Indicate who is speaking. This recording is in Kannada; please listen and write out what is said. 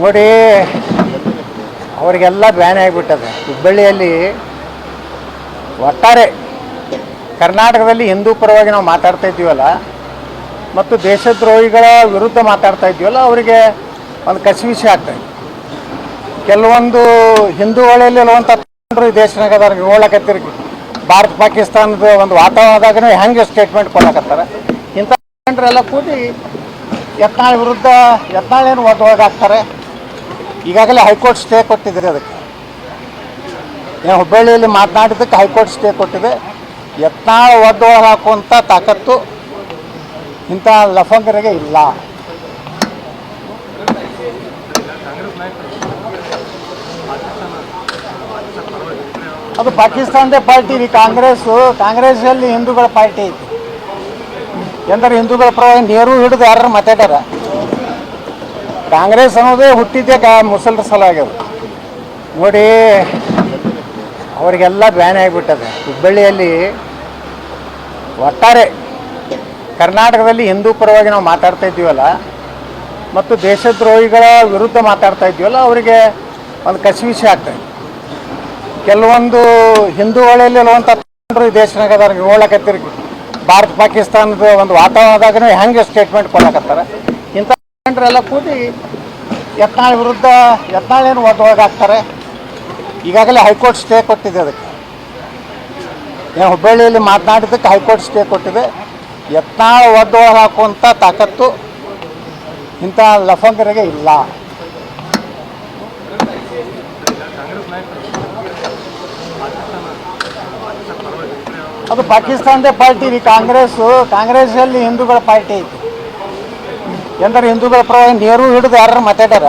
Speaker 1: ನೋಡಿ, ಅವರಿಗೆಲ್ಲ ಬ್ಯಾನ್ ಆಗಿಬಿಟ್ಟದೆ. ಹುಬ್ಬಳ್ಳಿಯಲ್ಲಿ ಒಟ್ಟಾರೆ ಕರ್ನಾಟಕದಲ್ಲಿ ಹಿಂದೂ ಪರವಾಗಿ ನಾವು ಮಾತಾಡ್ತಾ ಇದ್ದೀವಲ್ಲ ಮತ್ತು ದೇಶದ್ರೋಹಿಗಳ ವಿರುದ್ಧ ಮಾತಾಡ್ತಾ ಇದ್ದೀವಲ್ಲ, ಅವರಿಗೆ ಒಂದು ಕಸಿವಿಸಿ ಆಗ್ತಾಯಿದೆ. ಕೆಲವೊಂದು ಹಿಂದೂಗಳಲ್ಲಿರುವಂಥ ಈ ದೇಶನಾಗ ನೋಡ್ಲಕತ್ತಿರಿ, ಭಾರತ ಪಾಕಿಸ್ತಾನದ ಒಂದು ವಾತಾವರಣದಾಗ ಹೆಂಗೆ ಸ್ಟೇಟ್ಮೆಂಟ್ ಕೊಡಕತ್ತಾರೆ. ಇಂಥ ಜನರೆಲ್ಲ ಕೂಡಿ ಯತ್ನಾಳ್ ವಿರುದ್ಧ ಯತ್ನಾಳೇನು ಒಳಗಾಗ್ತಾರೆ. ಈಗಾಗಲೇ ಹೈಕೋರ್ಟ್ ಸ್ಟೇ ಕೊಟ್ಟಿದೆ. ಅದಕ್ಕೆ ಏನು ಹುಬ್ಬಳ್ಳಿಯಲ್ಲಿ ಮಾತನಾಡಿದ್ದಕ್ಕೆ ಹೈಕೋರ್ಟ್ ಸ್ಟೇ ಕೊಟ್ಟಿದೆ. ಯತ್ನಾಳ್ ಒಳಗೆ ಹಾಕುವಂಥ ತಾಕತ್ತು ಇಂಥ ಲಫಂಗರಿಗೆ ಇಲ್ಲ. ಅದು ಪಾಕಿಸ್ತಾನದೇ ಪಾರ್ಟಿ ರೀ. ಕಾಂಗ್ರೆಸ್ಸಲ್ಲಿ ಹಿಂದೂಗಳ ಪಾರ್ಟಿ ಐತಿ. ಎಂದರೆ ಹಿಂದೂಗಳ ಪರವಾಗಿ ನೆಹರು ಹಿಡಿದು ಯಾರು ಮಾತಾಡ್ಯಾರ. ಕಾಂಗ್ರೆಸ್ ಅನ್ನೋದೇ ಹುಟ್ಟಿದ್ದೇ ಮುಸಲ್ರ ಸಲುವಾಗಿ. ನೋಡಿ, ಅವರಿಗೆಲ್ಲ ಬ್ಯಾನ್ ಆಗಿಬಿಟ್ಟದೆ. ಹುಬ್ಬಳ್ಳಿಯಲ್ಲಿ ಒಟ್ಟಾರೆ ಕರ್ನಾಟಕದಲ್ಲಿ ಹಿಂದೂ ಪರವಾಗಿ ನಾವು ಮಾತಾಡ್ತಾ ಇದ್ದೀವಲ್ಲ ಮತ್ತು ದೇಶದ್ರೋಹಿಗಳ ವಿರುದ್ಧ ಮಾತಾಡ್ತಾ ಇದ್ದೀವಲ್ಲ, ಅವರಿಗೆ ಒಂದು ಕಸಿವಿಸಿ ಆಗ್ತಾಯಿದೆ. ಕೆಲವೊಂದು ಹಿಂದೂಗಳಲ್ಲಿರುವಂಥ ಈ ದೇಶನಾಗ ನೋಡ್ಲಕತ್ತಿರಿ, ಭಾರತ ಪಾಕಿಸ್ತಾನದ ಒಂದು ವಾತಾವರಣದಾಗ ಹೆಂಗೆ ಸ್ಟೇಟ್ಮೆಂಟ್ ಕೊಡಕತ್ತಾರೆ. ಇಂಥ ಜನರೆಲ್ಲ ಕೂಡಿ ಯತ್ನಾಳ್ ವಿರುದ್ಧ ಯತ್ನಾಳೇನು ಒಳಗಾಗ್ತಾರೆ. ಈಗಾಗಲೇ ಹೈಕೋರ್ಟ್ ಸ್ಟೇ ಕೊಟ್ಟಿದೆ. ಅದಕ್ಕೆ ಏನು ಹುಬ್ಬಳ್ಳಿಯಲ್ಲಿ ಮಾತನಾಡಿದ್ದಕ್ಕೆ ಹೈಕೋರ್ಟ್ ಸ್ಟೇ ಕೊಟ್ಟಿದೆ. ಯತ್ನಾಳ್ ಒಳಗೆ ಹಾಕುವಂಥ ತಾಕತ್ತು ಇಂಥ ಲಫಂಗರಿಗೆ ಇಲ್ಲ. ಅದು ಪಾಕಿಸ್ತಾನದೇ ಪಾರ್ಟಿ ರೀ. ಕಾಂಗ್ರೆಸ್ಸಲ್ಲಿ ಹಿಂದೂಗಳ ಪಾರ್ಟಿ ಐತಿ. ಎಂದರೆ ಹಿಂದೂಗಳ ಪರವಾಗಿ ನೆಹರು ಹಿಡಿದು ಯಾರು ಮಾತಾಡ್ಯಾರ.